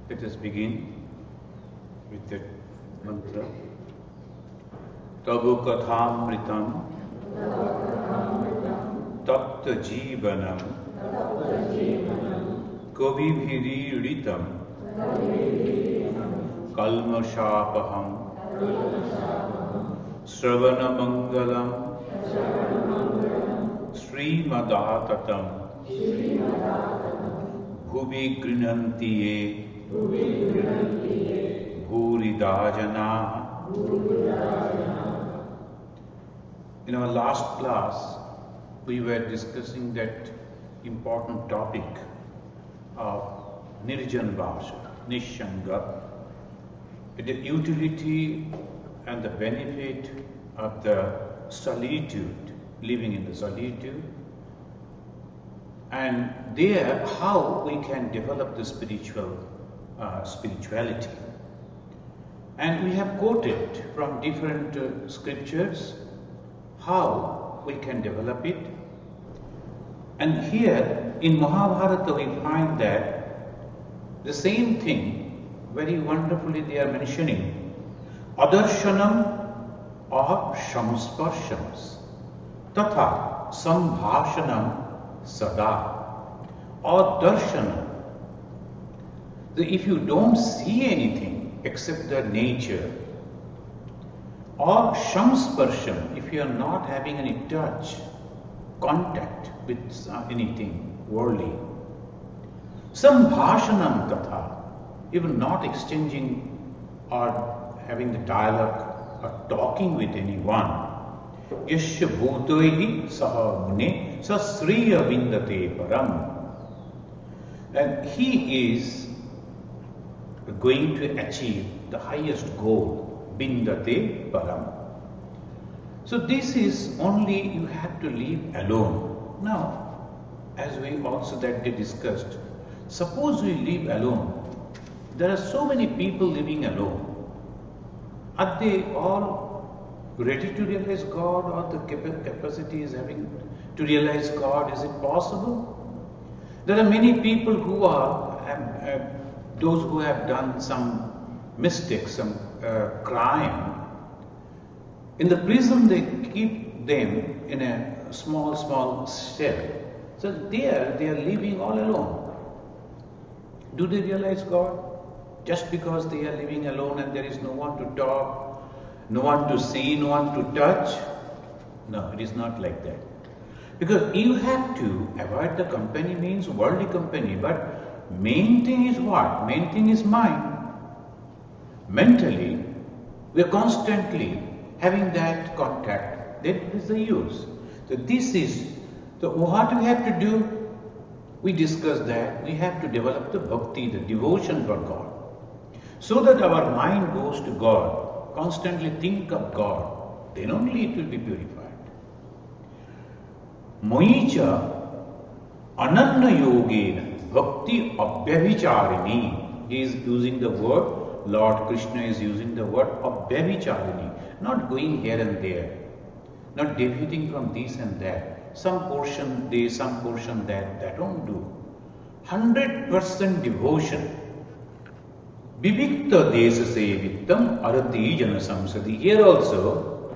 Let us begin with the mantra. Tabu kathamritam tapta jivanam kavibhiriditam kalmashapaham Sravanamangalam Srimadaatatam Bhuvi Grinantiye Bhuridajana. In our last class, we were discussing that important topic of Nirjan Vasha, Nishanga, the utility and the benefit of the solitude, living in the solitude, and there how we can develop the spirituality. And we have quoted from different scriptures how we can develop it. And here in Mahabharata we find that the same thing very wonderfully they are mentioning. Adarshanam or shamsparshams tatha sambhashanam sada or darshanam. If you don't see anything except the nature, or shamsparsham, if you are not having any touch, contact with anything worldly, sambhashanam tatha, even not exchanging or having the dialogue or talking with anyone. Yasya bhutoihi saha mune sasriya vindate param. And he is going to achieve the highest goal, vindate param. So this is only you have to live alone. Now, as we also that day discussed, suppose we live alone. There are so many people living alone. Are they all ready to realize God, or the capacity is having to realize God? Is it possible? There are many people who are, those who have done some mistake, some crime. In the prison they keep them in a small cell. So there they are living all alone. Do they realize God? Just because they are living alone and there is no one to talk, no one to see, no one to touch? No, it is not like that. Because you have to avoid the company, means worldly company, but main thing is what? Main thing is mind. Mentally, we are constantly having that contact. That is the use. So this is, so what we have to do? We discussed that we have to develop the bhakti, the devotion for God. So that our mind goes to God, constantly think of God, then only it will be purified. Moicha ananya yogena bhakti abhyavicharini. He is using the word, Lord Krishna is using the word abhyavicharini, not going here and there, not deviating from this and that, some portion this, some portion that, that don't do. 100% devotion. Vivikta desa sevittam arati jana samsadi. Here also,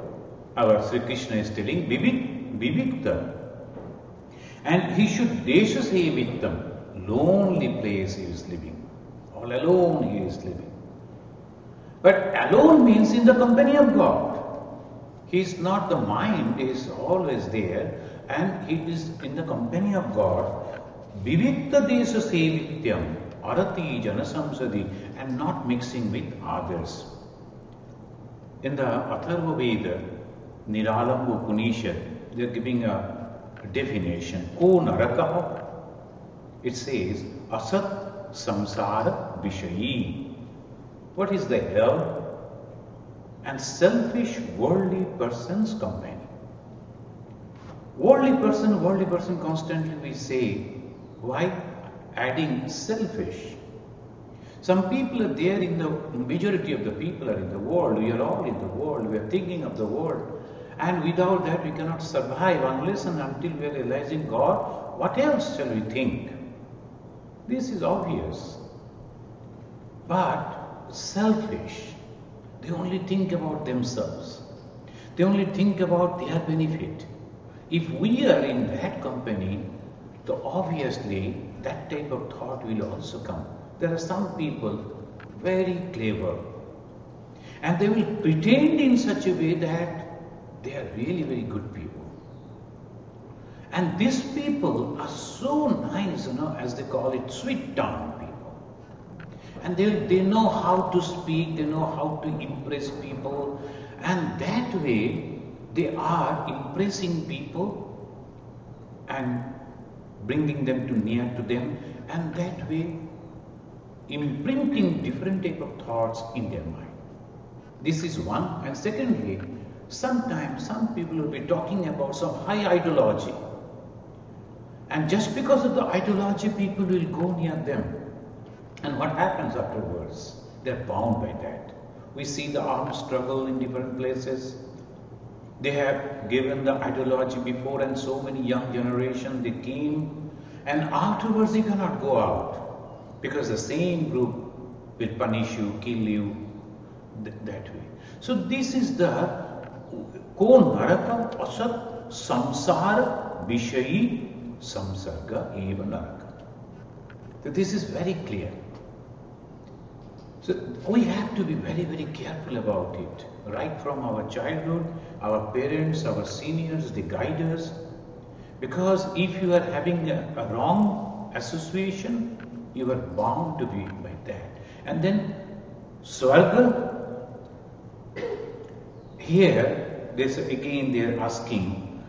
our Sri Krishna is telling Vivikta. And he should desa sevittam. Lonely place he is living. All alone he is living. But alone means in the company of God. He is not, the mind is always there and he is in the company of God. Vivikta desa sevittam arati jana samsadi, and not mixing with others. In the Atharva Veda, Niralambu Upanishad, they are giving a definition. Ko narakaha. It says, asat samsara vishayi. What is the hell? And selfish worldly person's company. Worldly person constantly we say, why? Adding selfish. Some people are there in the majority of the people are in the world. We are all in the world. We are thinking of the world. And without that we cannot survive unless and until we are realizing God. What else shall we think? This is obvious. but selfish. They only think about themselves. They only think about their benefit. If we are in that company, so obviously that type of thought will also come. There are some people very clever, and they will pretend in such a way that they are really very good people. And these people are so nice, as they call it, sweet-tongued people. And they know how to speak, they know how to impress people, and that way they are impressing people and bringing them to near to them, and that way imprinting different type of thoughts in their mind. This is one. And secondly, sometimes some people will be talking about some high ideology, and just because of the ideology people will go near them. And what happens afterwards? They're bound by that. We see the armed struggle in different places. They have given the ideology before, and so many young generation, they came, and afterwards they cannot go out because the same group will punish you, kill you, that way. So this is the ko naraka asat samsara vishayi samsarga eva naraka. So this is very clear. So we have to be very, very careful about it. Right from our childhood, our parents, our seniors, they guide us. Because if you are having a wrong association, you are bound to be like that. And then Swarga, here again they are asking,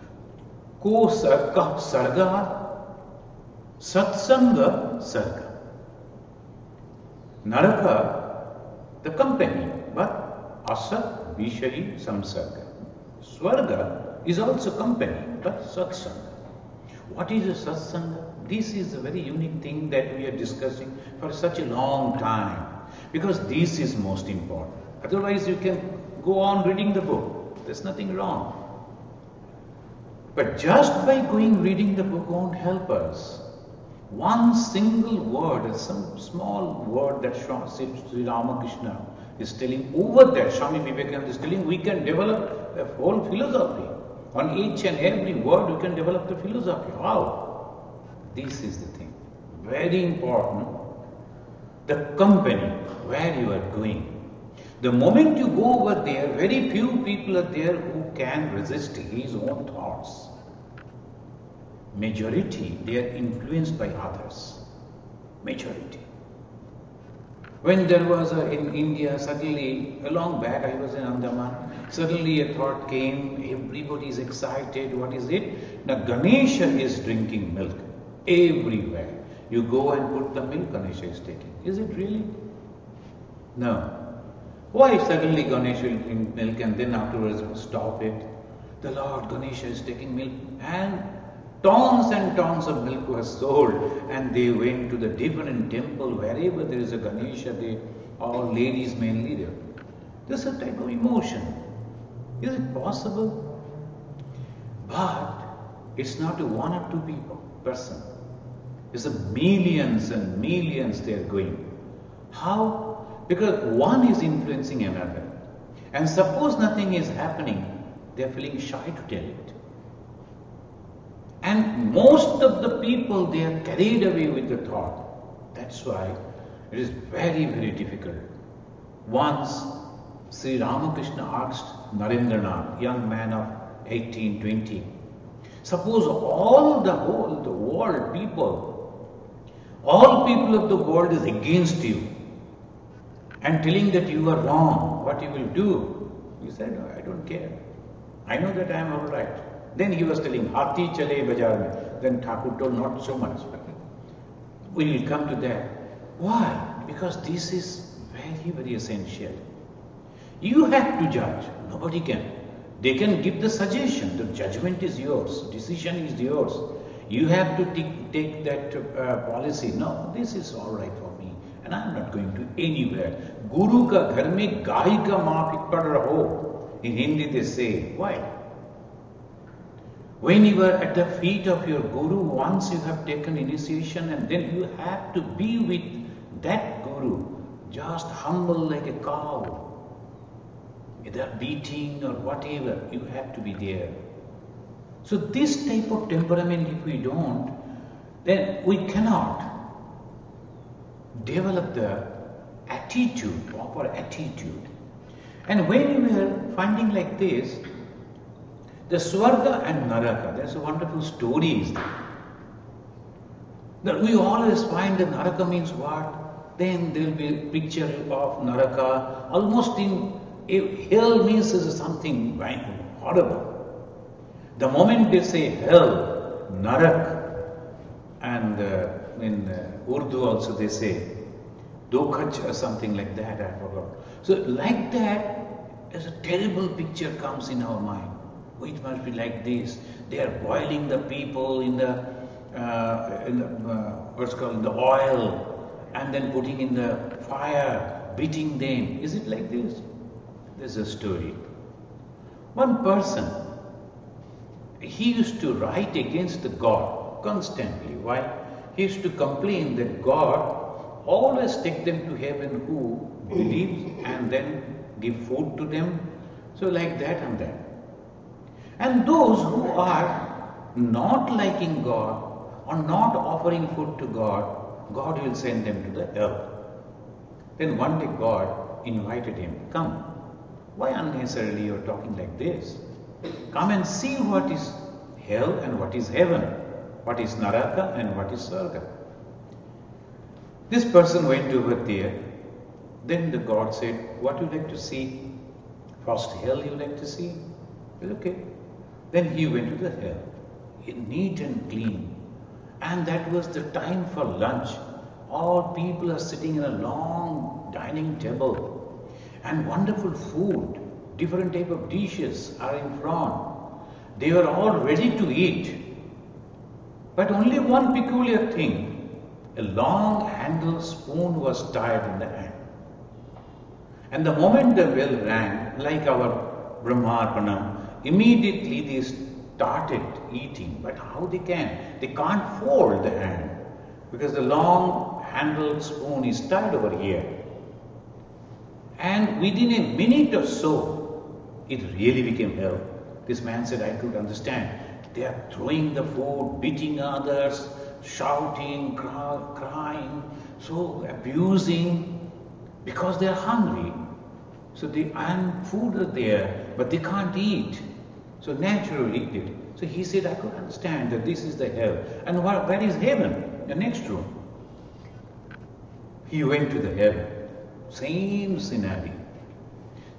Ko sarga sarga satsanga sarga. Naraka, the company, but asat vishayi samsarga. Swarga is also company, but satsanga. What is a satsanga? This is a very unique thing that we are discussing for such a long time, because this is most important. Otherwise you can go on reading the book. There's nothing wrong. But just by reading the book won't help us. One single word, some small word that Sri Ramakrishna is telling, over that Swami Vivekananda is telling, we can develop a whole philosophy. On each and every word we can develop the philosophy. How? This is the thing. Very important. The company where you are going. The moment you go over there, very few people are there who can resist his own thoughts. Majority, they are influenced by others. Majority. When there was in India, suddenly, a long back, I was in Andaman, suddenly a thought came, everybody is excited, what is it? Now Ganesha is drinking milk everywhere. You go and put the milk, Ganesha is taking. Is it really? No. Why suddenly Ganesha will drink milk and then afterwards stop it? The Lord Ganesha is taking milk, and tons and tons of milk was sold, and they went to the different temple, wherever there is a Ganesha, all ladies mainly there. This is a type of emotion. Is it possible? But it's not a one or two person. It's a millions and millions they are going. How? Because one is influencing another. And suppose nothing is happening, they are feeling shy to tell it. And most of the people, they are carried away with the thought. That's why it is very, very difficult. Once, Sri Ramakrishna asked Narendranath, young man of 18, 20, suppose all the world of the world is against you and telling that you are wrong, what you will do? He said, no, I don't care. I know that I am all right. Then he was telling, Hathi chale bazaar mein. Then Thakur told, not so much. We will come to that. Why? Because this is very, very essential. You have to judge. Nobody can. They can give the suggestion. The judgment is yours. Decision is yours. You have to take that policy. No, this is all right for me. And I am not going to anywhere. Guru ka ghar mein gahi ka maaf pad raho. In Hindi they say, why? When you are at the feet of your Guru, once you have taken initiation, and then you have to be with that Guru, just humble like a cow. Either beating or whatever, you have to be there. So this type of temperament, if we don't, then we cannot develop the attitude, proper attitude. And when we are finding like this, the Swarga and Naraka, there's a wonderful story that we always find that Naraka means what? Then there will be a picture of Naraka, almost in hell means something horrible. The moment they say hell, Narak, and in Urdu also they say Dokhaj or something like that, I forgot. So like that, as a terrible picture comes in our mind. Oh, it must be like this. They are boiling the people in the what's called the oil, and then putting in the fire, beating them. Is it like this? There's a story. One person, he used to write against the God constantly. Why? He used to complain that God always take them to heaven who believes and then give food to them. So like that and that. And those who are not liking God or not offering food to God, God will send them to the hell. Then one day God invited him, come. Why unnecessarily you are talking like this? Come and see what is hell and what is heaven, what is Naraka and what is Swarga. This person went over there. Then the God said, what you like to see? First hell you like to see? He said, okay. Then he went to the hell, neat and clean. And that was the time for lunch. All people are sitting in a long dining table. And wonderful food, different type of dishes are in front. They were all ready to eat. But only one peculiar thing, a long handled spoon was tied in the hand. And the moment the bell rang, like our Brahmarpanam, immediately they started eating. But how they can? They can't fold the hand because the long handled spoon is tied over here. And within a minute or so, it really became hell. This man said, I could understand. They are throwing the food, beating others, shouting, crying, so abusing, because they are hungry. So and food are there, but they can't eat. So naturally, so he said, I could understand that this is the hell. And where is heaven? The next room. He went to the heaven. Same scenario,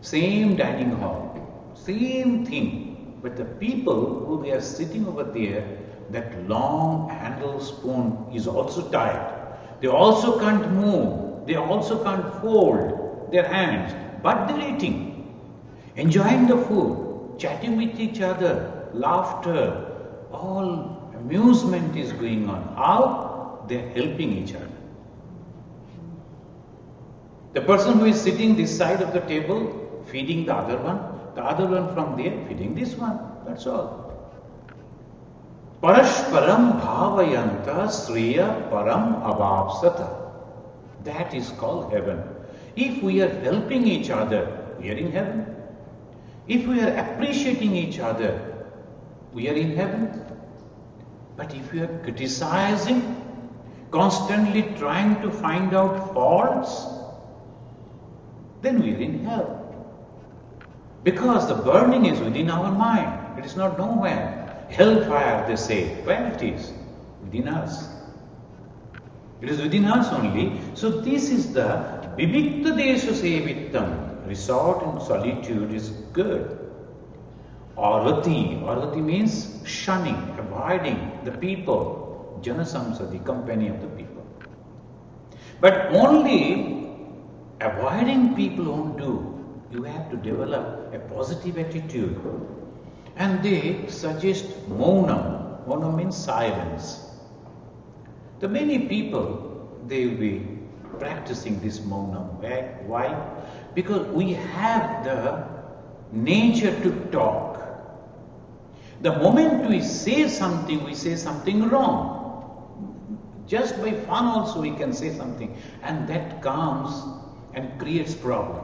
same dining hall, same thing. But the people who they are sitting over there, that long handled spoon is also tied. They also can't move. They also can't fold their hands. But they're eating, enjoying the food, chatting with each other, laughter, all amusement is going on. How? They're helping each other. The person who is sitting this side of the table, feeding the other one from there, feeding this one. That's all. Parashparam bhavayanta sriya param avapsata. That is called heaven. If we are helping each other, we are in heaven. If we are appreciating each other, we are in heaven. But if we are criticizing, constantly trying to find out faults, then we are in hell. Because the burning is within our mind. It is not nowhere. Hellfire, they say. Where it is? Within us. It is within us only. So this is the Vivikta Desha Sevittam. Resort in solitude is good. Arati means shunning, avoiding the people. Janasamsa, the company of the people. But only avoiding people won't do. You have to develop a positive attitude. And they suggest maunam. Maunam means silence. The many people, they will be practicing this maunam. Why? Because we have the nature to talk. The moment we say something wrong. Just by fun also we can say something. And that comes creates problem.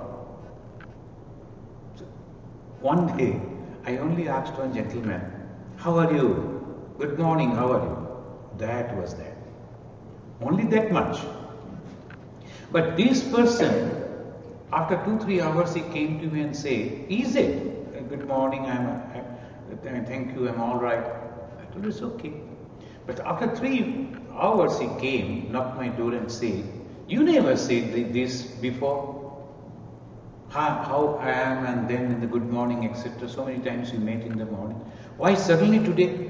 So one day, I only asked one gentleman, how are you? Good morning, how are you? That was that. Only that much. But this person, after 2-3 hours, he came to me and said, is it? Good morning, thank you, I'm all right. I told him, it's okay. But after 3 hours, he came, knocked my door and said, you never said this before. How I am, and then in the good morning, etc. So many times we met in the morning. Why suddenly today?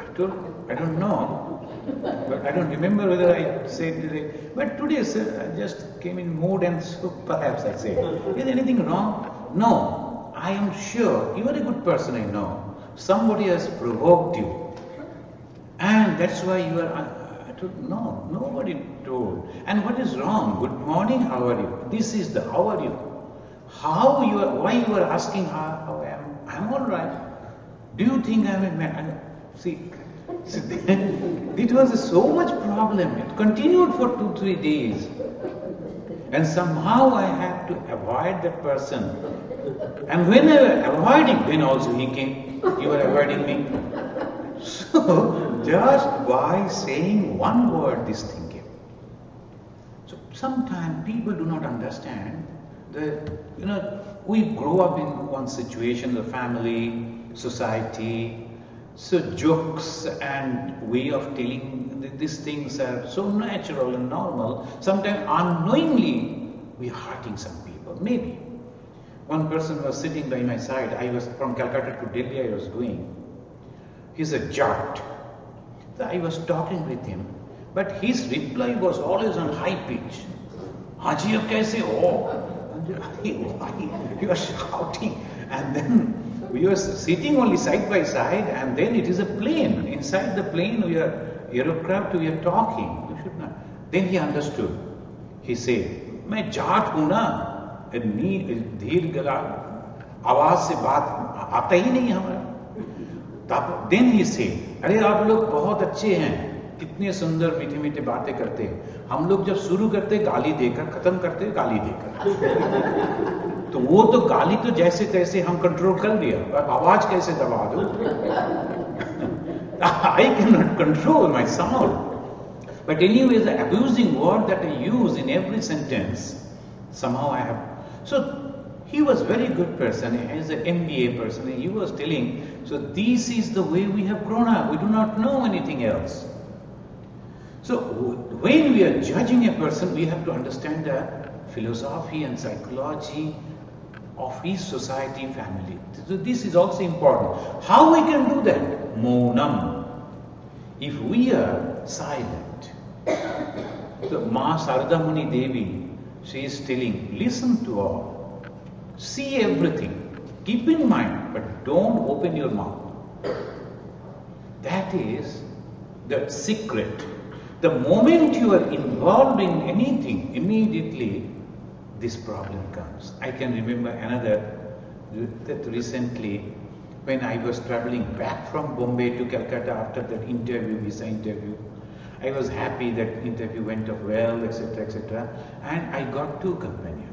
I don't know, but I don't remember whether I said today. But today, sir, I just came in mood, and so perhaps I said, is anything wrong? No, I am sure you are a good person, I know. Somebody has provoked you, and that's why you are. No, nobody told. And what is wrong? Good morning, how are you? This is the how are you? How you are? Why you are asking how I am? I'm all right. Do you think I'm a man? See, it was so much problem. It continued for 2-3 days. And somehow I had to avoid that person. And when I was avoiding, then also he came. You were avoiding me. So, just by saying one word, this thing came. So, sometimes people do not understand that, we grow up in one situation, the family, society, so jokes and way of telling these things are so natural and normal. Sometimes unknowingly, we are hurting some people, maybe. One person was sitting by my side. I was from Calcutta to Delhi, I was going. He's a Jat. So I was talking with him, but his reply was always on high pitch. Haji, ab kaise ho? He was shouting, and then we were sitting only side by side, and then it is a plane. Inside the plane, we are aircraft, we are talking. You should not. Then he understood. He said, "मैं जाट हूँ ना, धीर गला आवाज से बात आता ही नहीं हमारा." Then he said, अरे आप लोग बहुत अच्छे हैं, कितने सुंदर मीठे मीठे बातें करते हैं. हम लोग जब शुरू करते गाली देकर, खत्म करते गाली देकर. तो वो तो गाली तो जैसे तैसे हम कंट्रोल कर लिया, पर आवाज कैसे दबा दो? I cannot control my sound. But anyway, the abusing word that I use in every sentence, somehow I have. So he was very good person, as an MBA person, and he was telling, so this is the way we have grown up. We do not know anything else. So when we are judging a person, we have to understand the philosophy and psychology of his society, family. So this is also important. How we can do that? Maunam. If we are silent. So Ma Sarada Muni Devi, she is telling, listen to all. See everything. Keep in mind, but don't open your mouth. That is the secret. The moment you are involved in anything, immediately this problem comes. I can remember another, that recently when I was traveling back from Bombay to Calcutta after that interview, visa interview, I was happy that interview went off well, etc., etc. And I got two companions.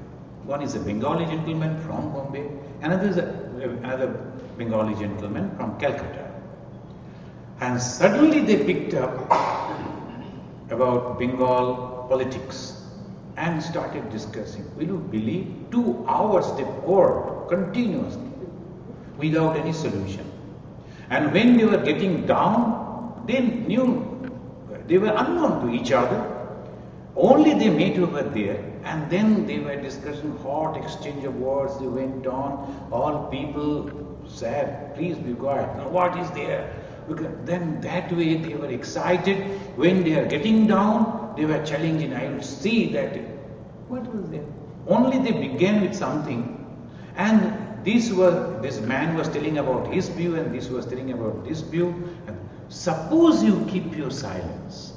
One is a Bengali gentleman from Bombay, another is another Bengali gentleman from Calcutta. And suddenly they picked up about Bengal politics and started discussing. Will you believe? 2 hours they poured continuously without any solution. And when they were getting down, they knew they were unknown to each other. Only they met over there, and then they were discussing hot exchange of words. They went on. All people said, "Please be quiet. Now what is there?" Because then that way they were excited. When they are getting down, they were challenging. I would see that. What was there? Only they began with something, and this man was telling about his view, and this was telling about this view. And suppose you keep your silence,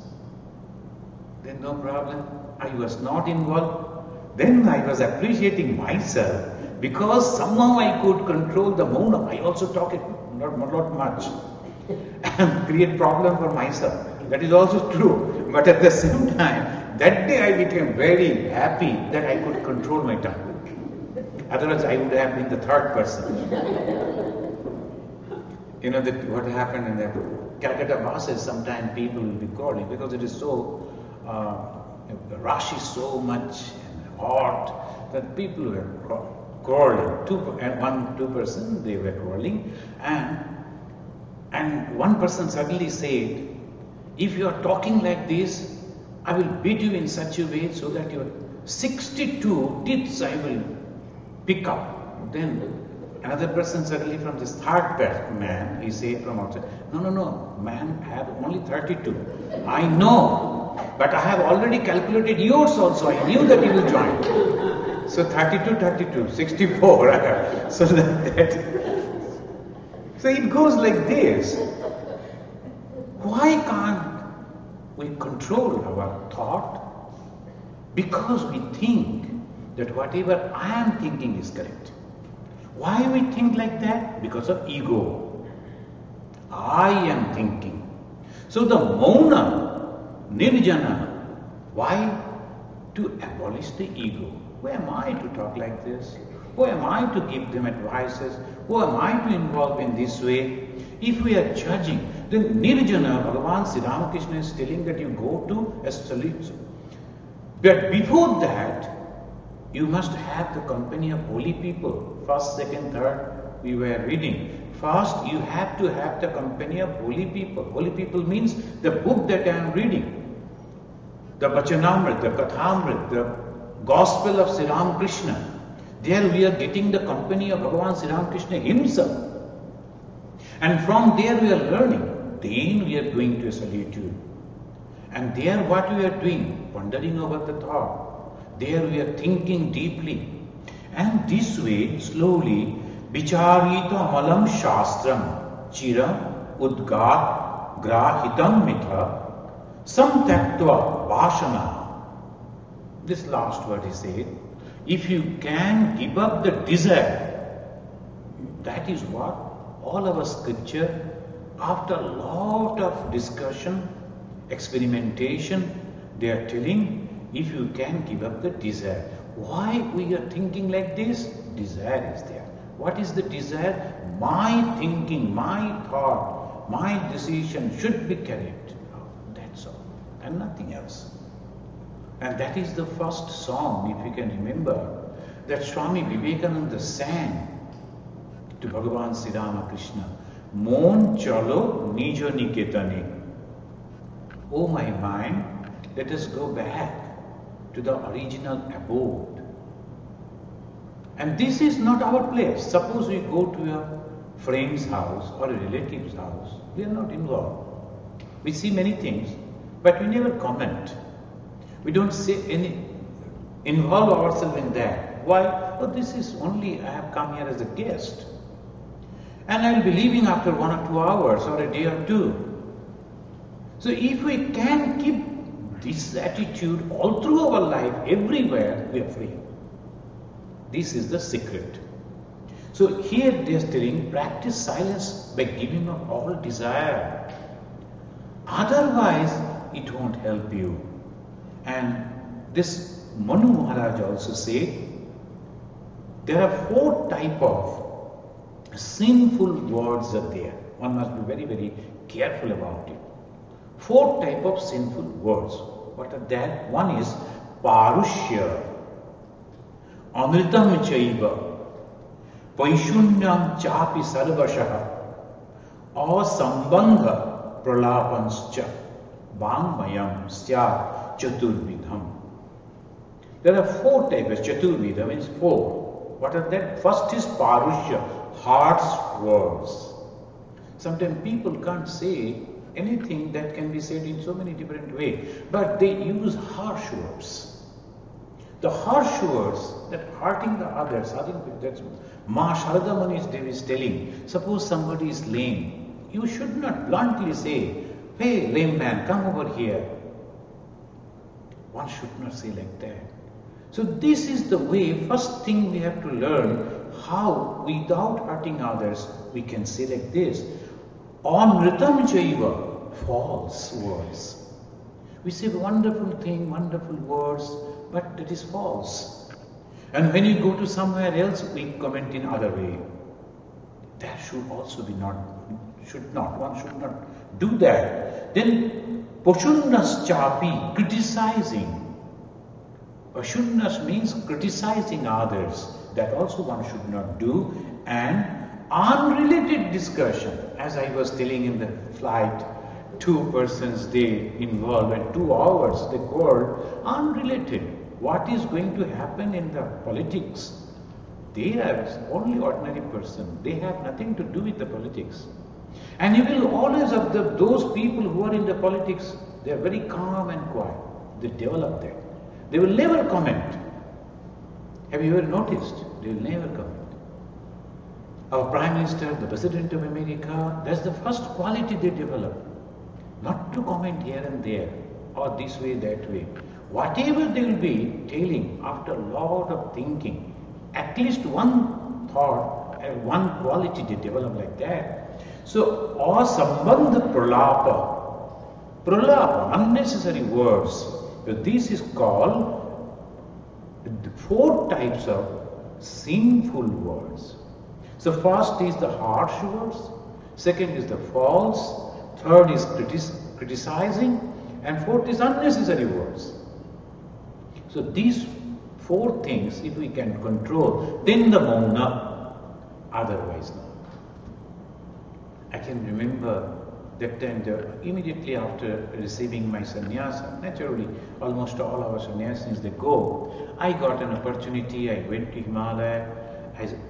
then no problem. I was not involved. Then I was appreciating myself because somehow I could control the mauna. I also talk it not much and create problem for myself. That is also true. But at the same time, that day I became very happy that I could control my tongue. Otherwise I would have been the third person. You know what happened in the Calcutta buses, sometimes people will be quarreling because it is so, the rush is so much and hot that people were quarreling. Two person, they were quarreling, and one person suddenly said, if you are talking like this, I will beat you in such a way so that your 62 teeth I will pick up. Then another person suddenly from this third man, he said from outside, no, man, I have only 32. I know, but I have already calculated yours also. I knew that you will join. So 32, 64. So so it goes like this. Why can't we control our thought? Because we think that whatever I am thinking is correct. Why we think like that? Because of ego. I am thinking. So the mauna, nirjana, why? To abolish the ego. Who am I to talk like this? Who am I to give them advices? Who am I to involve in this way? If we are judging, then nirjana, Bhagavan Sri Ramakrishna is telling that you go to a solitude. But before that, you must have the company of holy people. First, second, third, we were reading. First, you have to have the company of holy people. Holy people means the book that I am reading. The Vachanamrit, the Kathamrit, the Gospel of Sri Ramakrishna. There we are getting the company of Bhagavan Sri Ramakrishna himself. And from there we are learning. Then we are going to a solitude. And there what we are doing? Pondering over the thought. There we are thinking deeply. And this way, slowly, vicharita malam shastram chiram udgat grahitam mitha samtattva vashana. This last word he said, if you can give up the desire, that is what all our scripture, after a lot of discussion, experimentation, they are telling, if you can give up the desire. Why we are thinking like this? Desire is there. What is the desire? My thinking, my thought, my decision should be correct. That's all, and nothing else. And that is the first song, if you can remember, that Swami Vivekananda sang to Bhagavan Sri Ramakrishna. Mon chalo nijo niketane. Oh my mind, let us go back to the original abode. And this is not our place. Suppose we go to a friend's house or a relative's house, we are not involved. We see many things, but we never comment. We don't say involve ourselves in that. Why? Oh, this is only, I have come here as a guest. And I will be leaving after 1 or 2 hours or a day or two. So if we can keep this attitude all through our life, everywhere, we are free. This is the secret. So here they are telling, practice silence by giving up all desire. Otherwise, it won't help you. And this Manu Maharaj also said, there are 4 types of sinful words are there. One must be very, very careful about it. 4 types of sinful words. What are that? One is parushya, amritam chaiva, vaishunyam chapi sarvashaha, asambandha pralapanscha, vangmayam syat chaturvidham. There are 4 types. Chaturvidha means 4. What are that? First is parushya, harsh words. Sometimes people can't say anything that can be said in so many different ways, but they use harsh words. The harsh words that hurting the others, that's Ma Sharada Muni is telling. Suppose somebody is lame, you should not bluntly say, hey lame man, come over here. One should not say like that. So this is the way, first thing we have to learn, how without hurting others we can say like this. Amritam chaiva, false words. We say wonderful thing, wonderful words, but that is false. And when you go to somewhere else, we comment in other way. That should also be not, one should not do that. Then, poshunnas chapi, criticizing. Poshunnas means criticizing others. That also one should not do. And unrelated discussion, as I was telling in the flight, 2 persons they involved and 2 hours they called unrelated. What is going to happen in the politics? They are only ordinary person. They have nothing to do with the politics. And you will always observe those people who are in the politics, they are very calm and quiet. They develop that. They will never comment. Have you ever noticed? They will never comment. Our Prime Minister, the President of America, that's the first quality they develop. Not to comment here and there, or this way, that way. Whatever they will be telling after a lot of thinking, at least one thought and one quality they develop like that. So, asambandha pralapa, unnecessary words. So this is called the 4 types of sinful words. So first is the harsh words, second is the false, third is criticizing, and 4th is unnecessary words. So these 4 things, if we can control, then the mauna, otherwise not. I can remember that time, immediately after receiving my sannyasa, naturally almost all our sannyasis they go. I got an opportunity, I went to Himalaya,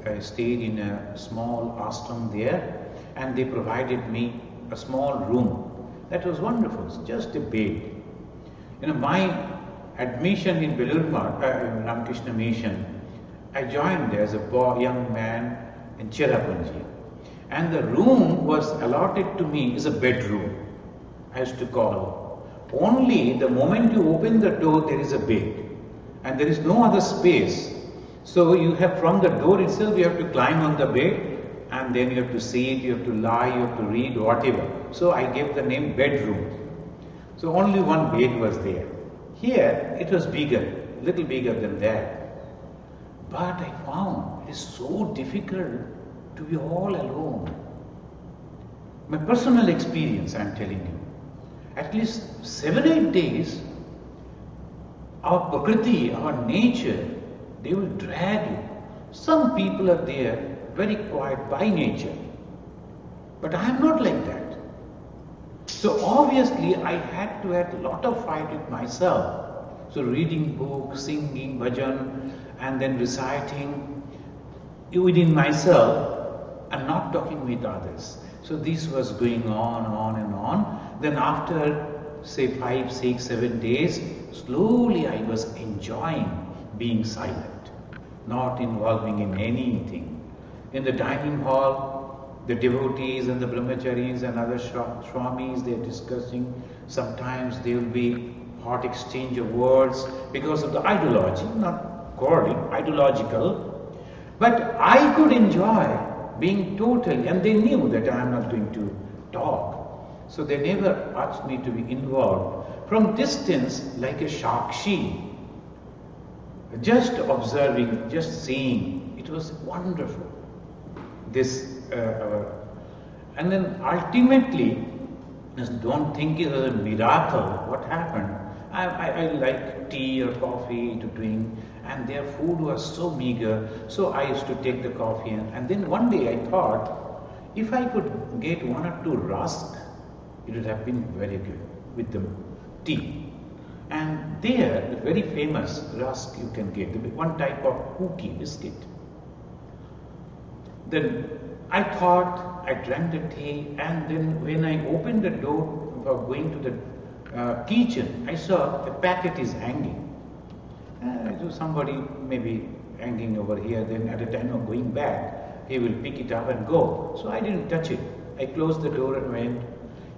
I stayed in a small ashram there, and they provided me a small room. That was wonderful, it's just a bed. You know, my admission in Belur Ramakrishna Mission, I joined as a young man in Cherrapunji. And the room was allotted to me as a bedroom, I used to call. Only the moment you open the door, there is a bed. And there is no other space. So you have, from the door itself, you have to climb on the bed, and then you have to sit, you have to lie, you have to read, whatever. So I gave the name bedroom. So only one bed was there. Here, it was bigger, little bigger than that. But I found it is so difficult to be all alone. My personal experience, I am telling you. At least 7-8 days, our prakriti, our nature, they will drag you. Some people are there, very quiet by nature. But I am not like that. So obviously, I had to have a lot of fight with myself. So reading books, singing, bhajan, and then reciting within myself, and not talking with others. So this was going on and on. Then after say 5, 6, 7 days, slowly I was enjoying being silent, not involving in anything. In the dining hall, the devotees and the brahmacharis and other swamis, they are discussing. Sometimes there will be hot exchange of words because of the ideology, not quarreling, ideological. But I could enjoy being totally, and they knew that I am not going to talk. So they never asked me to be involved. From distance, like a shakshi, just observing, just seeing, it was wonderful. And then ultimately, just don't think it was a miracle. What happened? I like tea or coffee to drink, and their food was so meager, so I used to take the coffee. And then one day I thought, if I could get 1 or 2 rusk, it would have been very good with the tea. And there, the very famous rusk you can get, one type of cookie biscuit. Then I thought, I drank the tea, and then when I opened the door for going to the kitchen, I saw a packet is hanging. So somebody maybe hanging over here, then at the time of going back, he will pick it up and go. So I didn't touch it. I closed the door and went,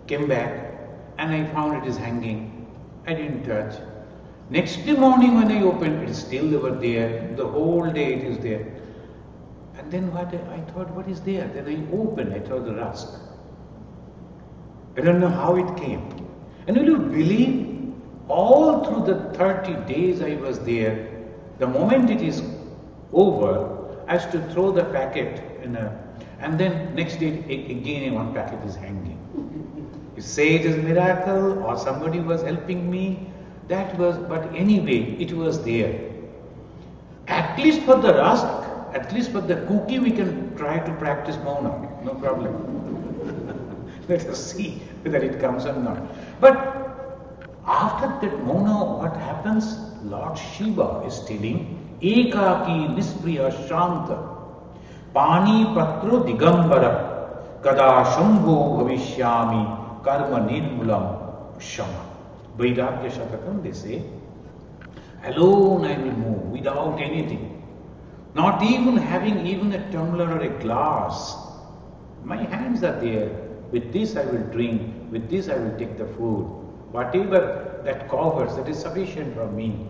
came back, and I found it is hanging. I didn't touch. Next day morning when I opened, it is still over there. The whole day it is there. And then I thought, what is there? Then I opened, I saw the rusk. I don't know how it came. And will you believe, All through the 30 days I was there, the moment it is over, I have to throw the packet and then next day again one packet is hanging. You say it is a miracle or somebody was helping me, but anyway, it was there. At least for the rusk, at least for the cookie, we can try to practice Mauna, no problem. Let us see whether it comes or not. But after that Mauna, what happens? Lord Shiva is telling, Ekaki nispriya shanta, pani patro digambara, kada shambho bhavishyami, karma nirmulam shama. Vairagya Shatakam, they say, alone I will move, without anything. Not even having even a tumbler or a glass. My hands are there. With this I will drink. With this I will take the food. Whatever that covers, that is sufficient for me.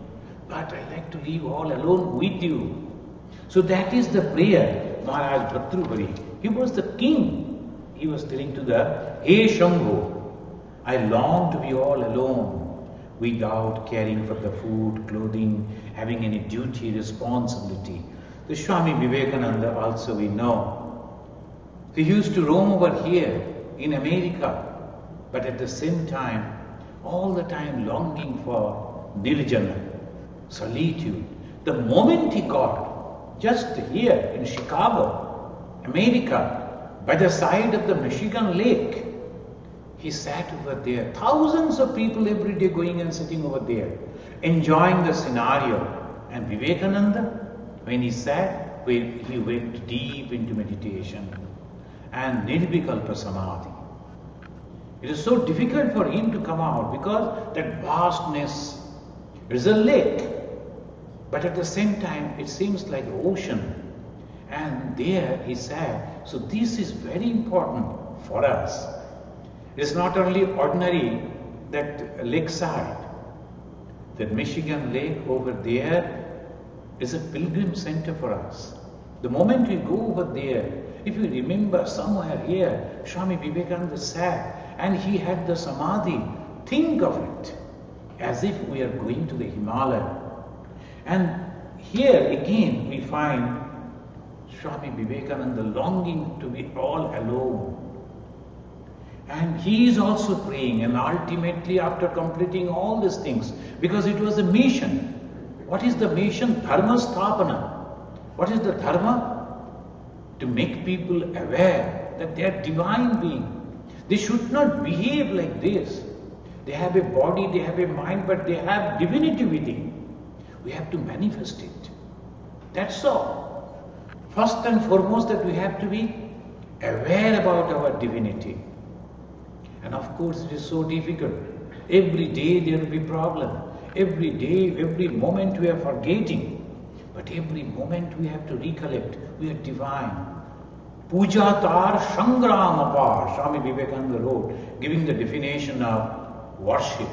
But I like to live all alone with you. So that is the prayer. Maharaj Bhatrubari, he was the king. He was telling to the, Hey Shambho, I long to be all alone, without caring for the food, clothing, having any duty, responsibility. The Swami Vivekananda also we know. He used to roam over here in America, but at the same time, all the time longing for nirjana, solitude. The moment he got, just here in Chicago, America, by the side of the Michigan Lake, he sat over there. Thousands of people every day going and sitting over there, enjoying the scenario. And Vivekananda, when he sat, he went deep into meditation and nirvikalpa samadhi. It is so difficult for him to come out because that vastness, it is a lake, but at the same time it seems like the ocean. And there he sat. So this is very important for us. It is not only ordinary that lakeside. That Michigan Lake over there is a pilgrim center for us. The moment we go over there, if you remember somewhere here, Swami Vivekananda sat and he had the samadhi. Think of it as if we are going to the Himalaya. And here again we find Swami Vivekananda longing to be all alone. And he is also praying, and ultimately after completing all these things, because it was a mission. What is the mission? Dharma sthapana. What is the dharma? To make people aware that they are divine beings. They should not behave like this. They have a body, they have a mind, but they have divinity within. We have to manifest it. That's all. First and foremost, that we have to be aware about our divinity. And of course it is so difficult. Every day there will be problem. Every day, every moment we are forgetting. But every moment we have to recollect. We are divine. Puja tar sangram apar, Swami Vivekananda wrote, giving the definition of worship.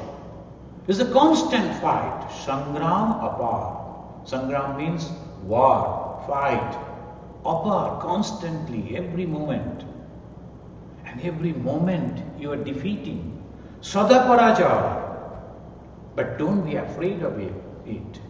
It is a constant fight. Sangram apar. Sangram means war, fight. Apar, constantly, every moment. And every moment you are defeating. Sadaparaja. But don't be afraid of it.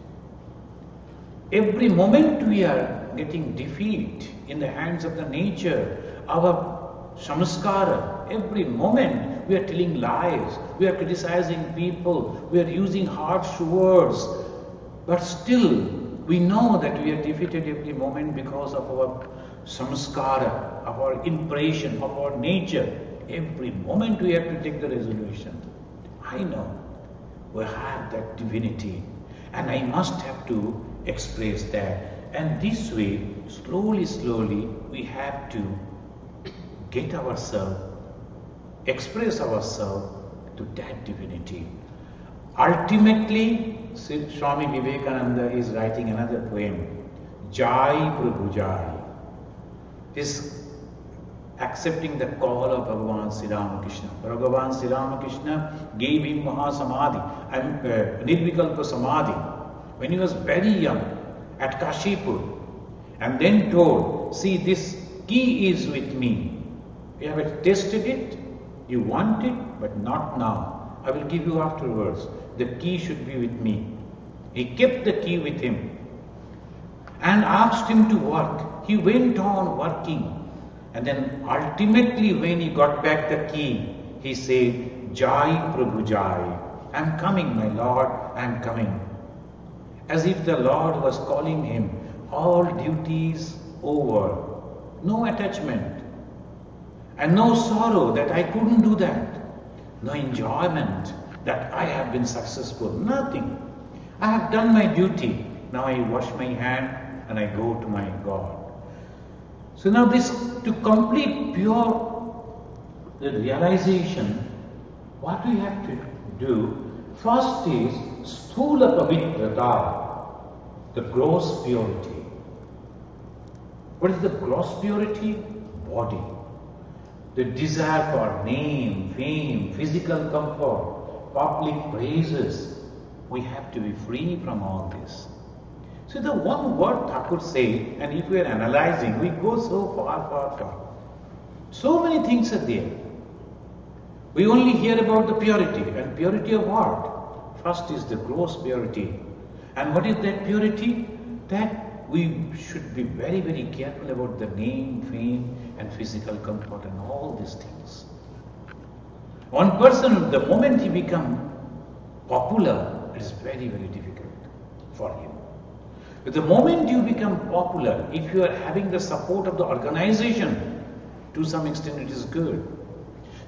Every moment we are getting defeat in the hands of the nature, our samskara. Every moment we are telling lies, we are criticizing people, we are using harsh words. But still we know that we are defeated every moment because of our samskara, of our impression, of our nature. Every moment we have to take the resolution. I know we have that divinity and I must have to express that. And this way, slowly, we have to get ourselves, express ourselves to that divinity. Ultimately, Swami Vivekananda is writing another poem, Jai Prabhu Jai. Is accepting the call of Bhagavan Sri Ramakrishna. Bhagavan Sri Ramakrishna gave him Mahasamadhi, Nirvikalpa Samadhi, when he was very young at Kashipur, and then told, see, this key is with me. You have tested it, you want it, but not now. I will give you afterwards. the key should be with me. He kept the key with him and asked him to work. He went on working. And then ultimately when he got back the key, he said, Jai Prabhu Jai. I am coming, my Lord, I am coming. As if the Lord was calling him, all duties over. No attachment. And no sorrow that I couldn't do that. No enjoyment that I have been successful. Nothing. I have done my duty. Now I wash my hand and I go to my God. So now this, to complete pure realization, what we have to do, first is sthula pavitrata, the gross purity. What is the gross purity? Body. The desire for name, fame, physical comfort, public praises. We have to be free from all this. So the one word Thakur say, and if we are analyzing, we go so far. So many things are there. We only hear about the purity. And purity of what? First is the gross purity. And what is that purity? That we should be very, very careful about the name, fame, and physical comfort and all these things. One person, the moment he becomes popular, it is very, very difficult for him. But the moment you become popular, if you are having the support of the organization, to some extent it is good.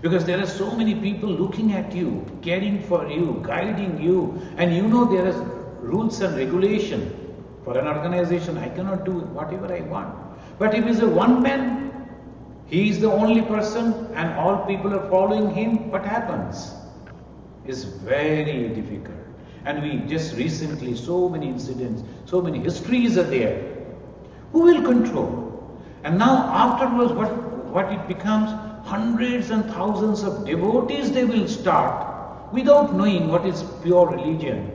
Because there are so many people looking at you, caring for you, guiding you, and you know there are rules and regulation. For an organization, I cannot do whatever I want. But if he is a one man, he is the only person and all people are following him, what happens? It's very difficult. And we just recently, so many incidents, so many histories are there. Who will control? And now afterwards, what it becomes, hundreds and thousands of devotees they will start without knowing what is pure religion.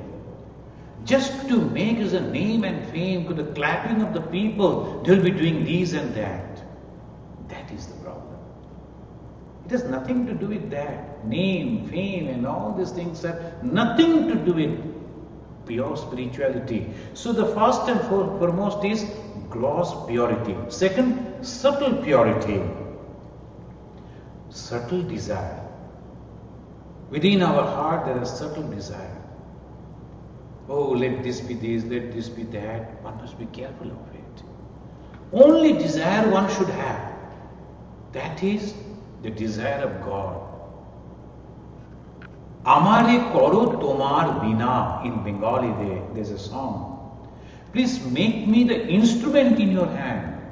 Just to make as a name and fame, to the clapping of the people, they will be doing these and that. That is the problem. It has nothing to do with that. Name, fame and all these things have nothing to do with pure spirituality. So the first and foremost is gross purity. Second, subtle purity. Subtle desire. Within our heart there is subtle desire. Oh, let this be this, let this be that. One must be careful of it. Only desire one should have. That is the desire of God. Amare koro tomar bina. In Bengali there's a song. Please make me the instrument in your hand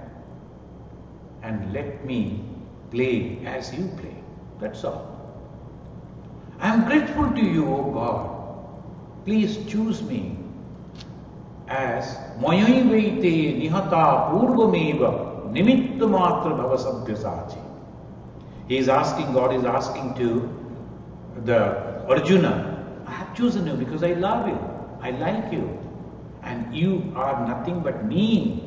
and let me play as you play. That's all. I am grateful to you, O God. Please choose me as Mayaivaite nihata purvameva nimitta matra bhavasabhyasachi. He is asking, God is asking to the Arjuna, I have chosen you because I love you, I like you, and you are nothing but me.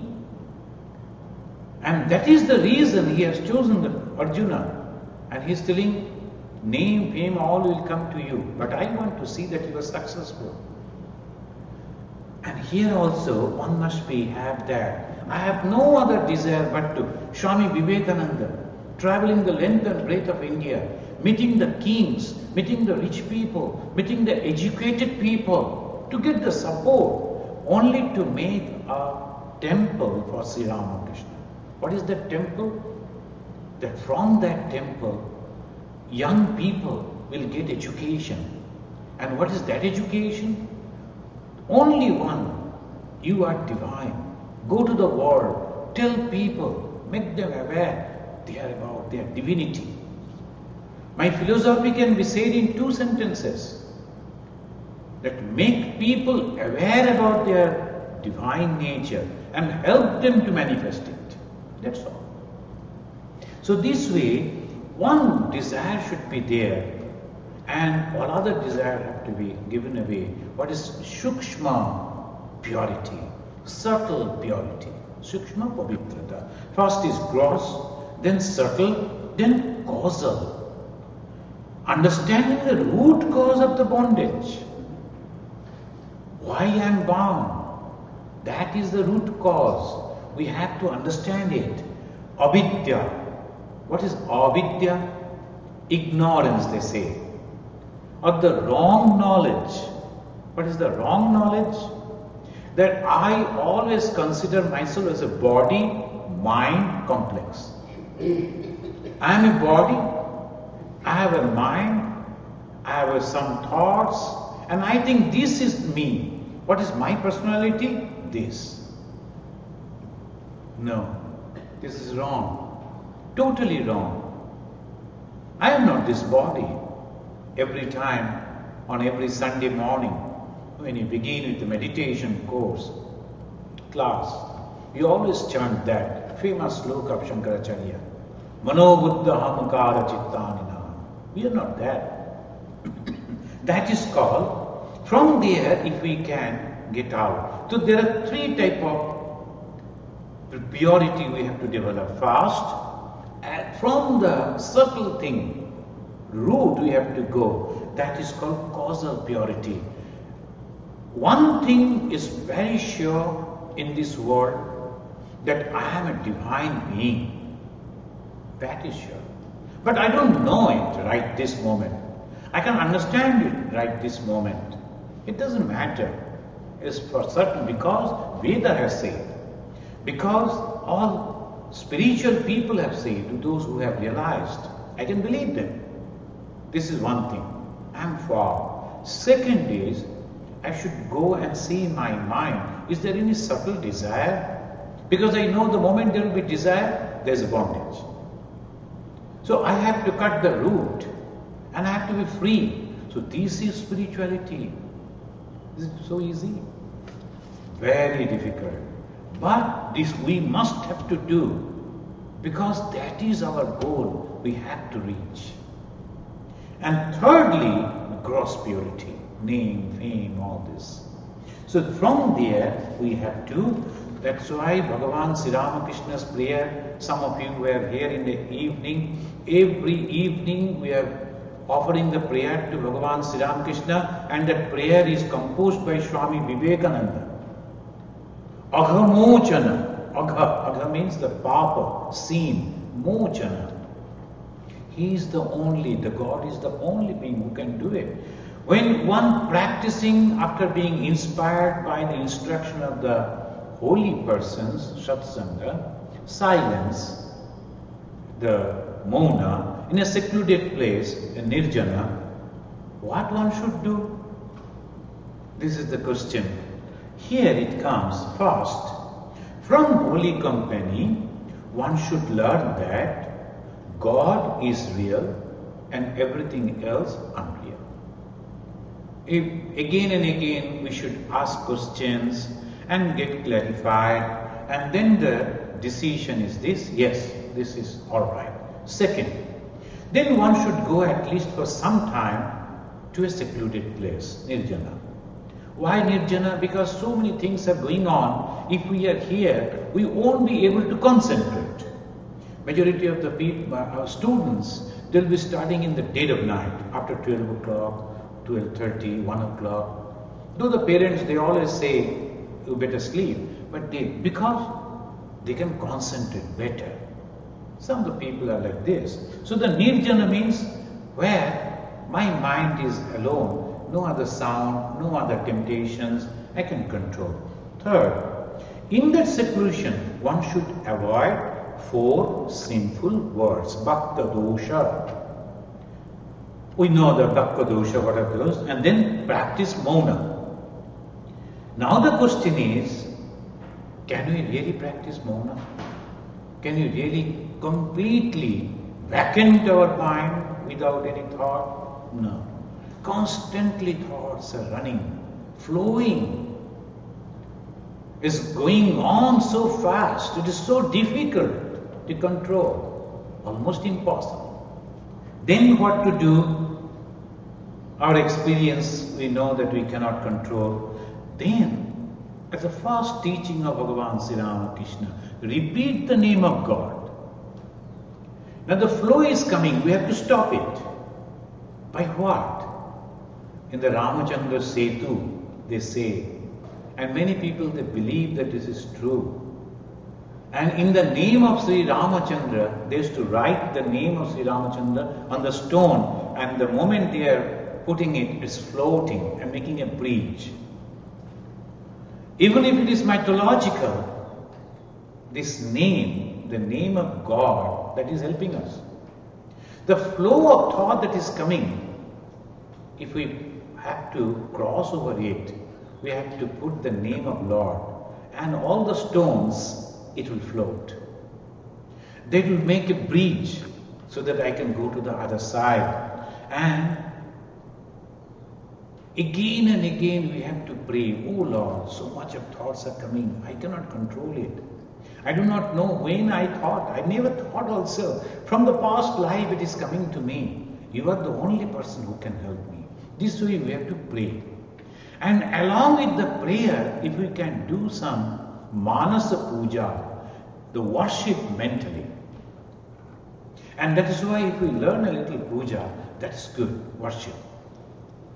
And that is the reason he has chosen the Arjuna. And he is telling, name, fame, all will come to you. But I want to see that you are successful. And here also one must have that. I have no other desire but to Swami Vivekananda, traveling the length and breadth of India, meeting the kings, meeting the rich people, meeting the educated people, to get the support, only to make a temple for Sri Ramakrishna. What is that temple? That from that temple, young people will get education. And what is that education? Only one. You are divine. Go to the world, tell people, make them aware they are about their divinity. My philosophy can be said in 2 sentences. That make people aware about their divine nature and help them to manifest it. That's all. So this way, one desire should be there and all other desires have to be given away. What is Shukshma purity, subtle purity, Shukshma pavitrata. First is gross, then subtle, then causal. Understanding the root cause of the bondage. Why I am bound? That is the root cause. We have to understand it. Avidya. What is avidya? Ignorance, they say. Or the wrong knowledge. What is the wrong knowledge? That I always consider myself as a body-mind complex. I am a body, I have a mind, I have some thoughts, and I think this is me. What is my personality? This. No, this is wrong. Totally wrong. I am not this body. Every time, on every Sunday morning, when you begin with the meditation course, class, you always chant that famous sloka of Shankaracharya. Mano buddha hamakara chittanina. We are not that. That is called, from there if we can get out. So there are three types of purity we have to develop. First, from the subtle thing, root we have to go. That is called causal purity. One thing is very sure in this world, that I am a divine being. That is sure. But I don't know it right this moment. I can understand it right this moment. It doesn't matter. It's for certain, because Veda has said, because all spiritual people have said, to those who have realized, I can believe them. This is one thing. I am for. Second is, I should go and see in my mind, is there any subtle desire? Because I know the moment there will be desire, there is a bondage. So I have to cut the root and I have to be free. So this is spirituality. Is it so easy? Very difficult. But this we must have to do, because that is our goal we have to reach. And thirdly, gross purity. Name, fame, all this. So from there we have to, that's why Bhagavan Sri Ramakrishna's prayer, some of you were here in the evening, every evening we are offering the prayer to Bhagavan Sri Ramakrishna, and that prayer is composed by Swami Vivekananda. Agha mochana. Agha means the papa, sin, mochana. He is the only, the God is the only being who can do it. When one practicing after being inspired by the instruction of the holy persons, satsanga, silence, the mona, in a secluded place, a nirjana, what one should do? This is the question. Here it comes first. From holy company, one should learn that God is real and everything else unreal. If again and again we should ask questions and get clarified, and then the decision is this, yes, this is alright. Second, then one should go at least for some time to a secluded place, nirjana. Why nirjana? Because so many things are going on. If we are here, we won't be able to concentrate. Majority of the people, our students, they'll be studying in the dead of night, after 12 o'clock, 12:30, 1 o'clock. Though the parents, they always say, you better sleep, but because they can concentrate better. Some of the people are like this. So the nirjana means where my mind is alone, no other sound, no other temptations, I can control. Third, in that seclusion, one should avoid 4 sinful words, bhakta dosha. We know the bhakta dosha, what are those? And then practice mona. Now the question is, can we really practice mona? Can we really completely vacant our mind without any thought? No. Constantly thoughts are running, flowing. It's going on so fast, it is so difficult to control, almost impossible. Then what to do? Our experience, we know that we cannot control. Then, as the first teaching of Bhagavan Sri Ramakrishna, repeat the name of God. Now the flow is coming, we have to stop it. By what? In the Ramachandra Setu, they say. And many people, they believe that this is true. And in the name of Sri Ramachandra, they used to write the name of Sri Ramachandra on the stone, and the moment they are putting it, it's floating and making a bridge. Even if it is mythological, this name, the name of God, that is helping us. The flow of thought that is coming, if we have to cross over it, we have to put the name of Lord, and all the stones, it will float. They will make a bridge so that I can go to the other side. And again and again we have to pray, oh Lord, so much of thoughts are coming, I cannot control it. I do not know when I thought, I never thought also. From the past life it is coming to me. You are the only person who can help me. This way we have to pray. And along with the prayer, if we can do some Manasa Puja, the worship mentally. And that is why if we learn a little puja, that's good, worship.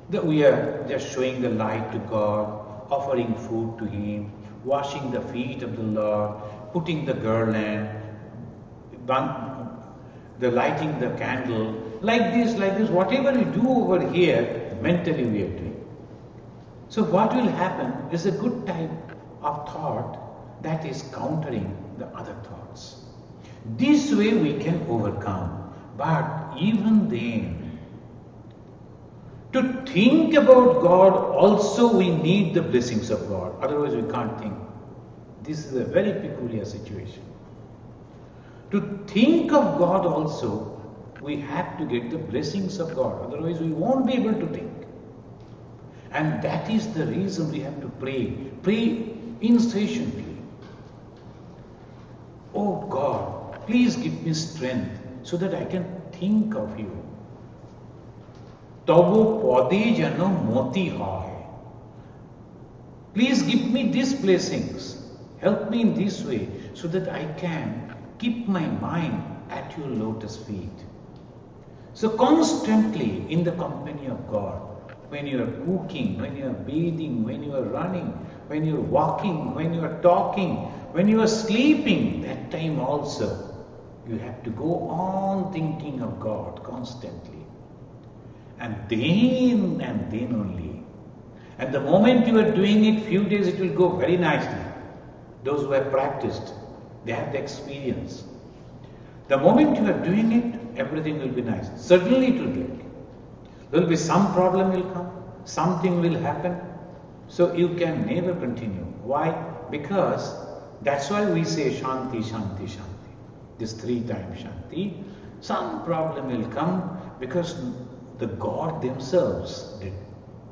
That we are just showing the light to God, offering food to Him, washing the feet of the Lord, putting the garland, the lighting the candle, like this, whatever we do over here, mentally we are doing. So what will happen is a good type of thought that is countering the other thoughts. This way we can overcome. But even then, to think about God also we need the blessings of God. Otherwise we can't think. This is a very peculiar situation. To think of God also, we have to get the blessings of God. Otherwise we won't be able to think. And that is the reason we have to pray. Pray incessantly. Oh God, please give me strength so that I can think of you. Tabo pade jano moti hai. Please give me these blessings. Help me in this way so that I can keep my mind at your lotus feet. So constantly in the company of God, when you are cooking, when you are bathing, when you are running, when you are walking, when you are talking, when you are sleeping, that time also you have to go on thinking of God constantly. And then only. And the moment you are doing it, few days it will go very nicely. Those who have practiced, they have the experience. The moment you are doing it, everything will be nice. Certainly it will get. There will be some problem will come, something will happen. So you can never continue. Why? Because that's why we say Shanti, Shanti, Shanti. This 3 times Shanti. Some problem will come because the God themselves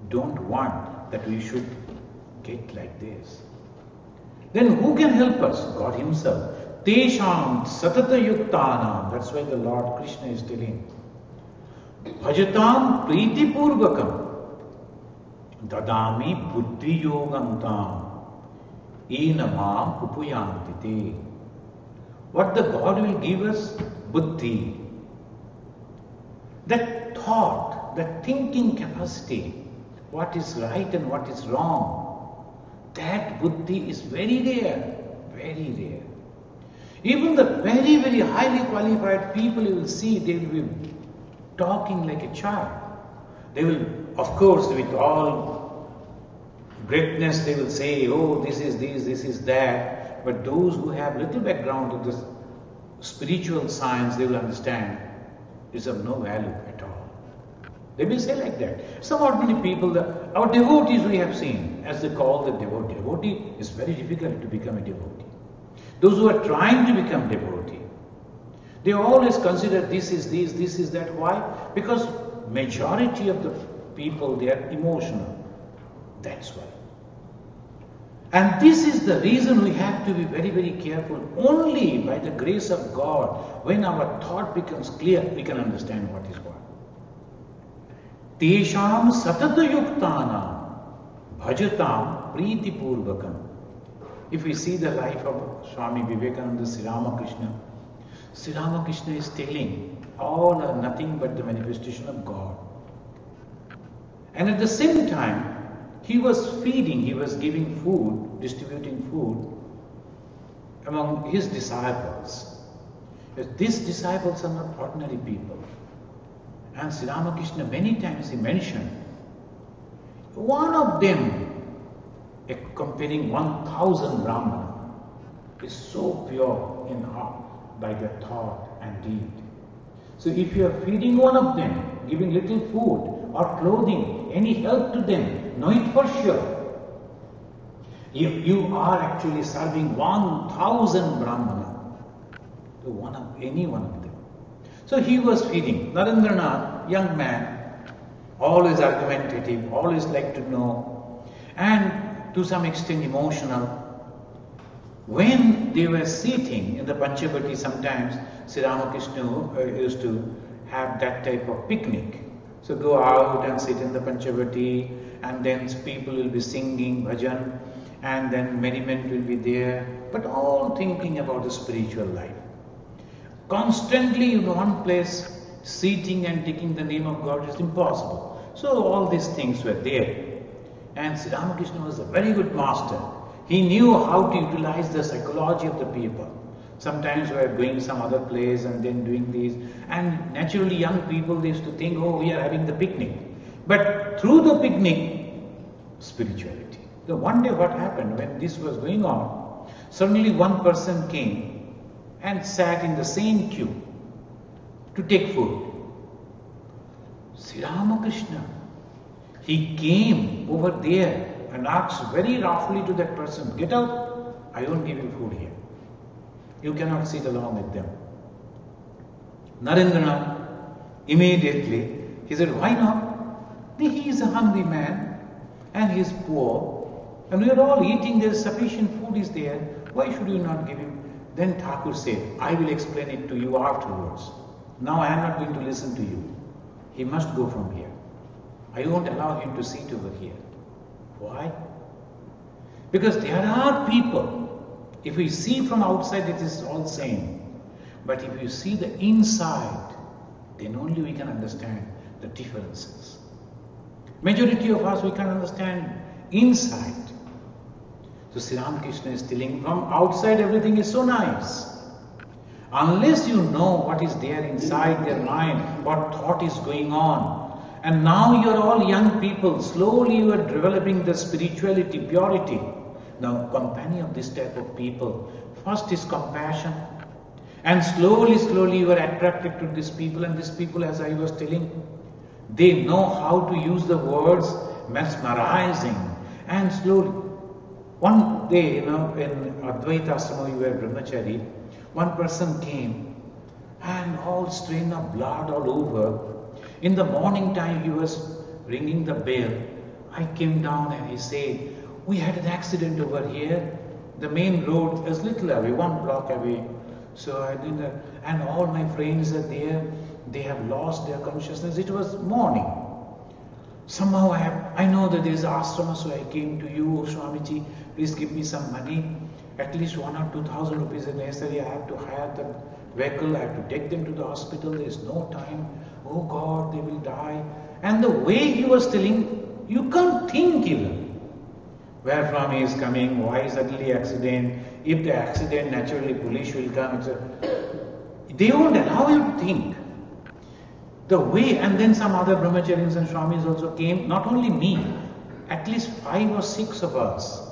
don't want that we should get like this. Then who can help us? God Himself. Tesham satata yuktanam. That's why the Lord Krishna is telling. Bhajatam priti purvakam. Dadami buddhi yogantam. Enamam upuyantite. What the God will give us? Buddhi. That thought, that thinking capacity, what is right and what is wrong, that buddhi is very rare, very rare. Even the very, very highly qualified people you will see, they will be talking like a child. They will, of course, with all greatness, they will say, oh, this is this, this is that. But those who have little background of this spiritual science, they will understand it's of no value at all. They will say like that. Some ordinary people, our devotees we have seen, as they call the devotee. Devotee is very difficult to become a devotee. Those who are trying to become devotee, they always consider this is this, this is that. Why? Because majority of the people, they are emotional. That's why. And this is the reason we have to be very, very careful. Only by the grace of God, when our thought becomes clear, we can understand what is what. Tesham satata yuktanam bhajatam priti purvakam. If we see the life of Swami Vivekananda, Sri Ramakrishna is telling all are nothing but the manifestation of God. And at the same time, he was feeding, he was giving food, distributing food among his disciples. But these disciples are not ordinary people. And Sri Ramakrishna many times he mentioned, one of them, comparing 1,000 Brahmana, is so pure in heart by their thought and deed. So if you are feeding one of them, giving little food or clothing, any help to them, know it for sure. You are actually serving 1,000 Brahmana to any one of them. So he was feeding. Narendranath, young man, always argumentative, always like to know, and to some extent emotional. When they were sitting in the Panchama, sometimes Sri Ramakrishna used to have that type of picnic. So go out and sit in the Panchama, and then people will be singing bhajan, and then merriment will be there, but all thinking about the spiritual life. Constantly in one place, sitting and taking the name of God is impossible. So all these things were there. And Sri Ramakrishna was a very good master. He knew how to utilize the psychology of the people. Sometimes we are going some other place and then doing this. And naturally young people, they used to think, oh, we are having the picnic. But through the picnic, spirituality. So one day what happened, when this was going on, suddenly one person came and sat in the same queue to take food. Sri Ramakrishna, he came over there and asked very roughly to that person, get out, I won't give you food here. You cannot sit along with them. Narendranath, immediately, he said, why not? He is a hungry man and he is poor and we are all eating, there is sufficient food is there. Why should you not give him? Then Thakur said, I will explain it to you afterwards. Now I am not going to listen to you. He must go from here. I won't allow him to sit over here. Why? Because there are people, if we see from outside it is all same. But if you see the inside, then only we can understand the differences. Majority of us, we can understand inside. So Sri Ramakrishna is telling, from outside everything is so nice. Unless you know what is there inside their mind, what thought is going on. And now you are all young people, slowly you are developing the spirituality, purity. Now, company of this type of people, first is compassion. And slowly you are attracted to these people, and these people, as I was telling, they know how to use the words mesmerizing. And slowly, one day, in Advaita Asrama, we were brahmachari, one person came and all strain of blood all over. In the morning time, he was ringing the bell. I came down and he said, we had an accident over here. The main road is little away, 1 block away. So I did that, and all my friends are there. They have lost their consciousness. It was morning. Somehow I know that there is ashrama, so I came to you, Swamiji. Please give me some money. At least 1,000 or 2,000 rupees is necessary. I have to hire the vehicle. I have to take them to the hospital. There is no time. Oh God, they will die. And the way he was telling, you can't think even. Where from he is coming? Why suddenly accident? If the accident, naturally police will come. They won't allow you to think. The way, and then some other brahmacharis and swamis also came, not only me, at least 5 or 6 of us.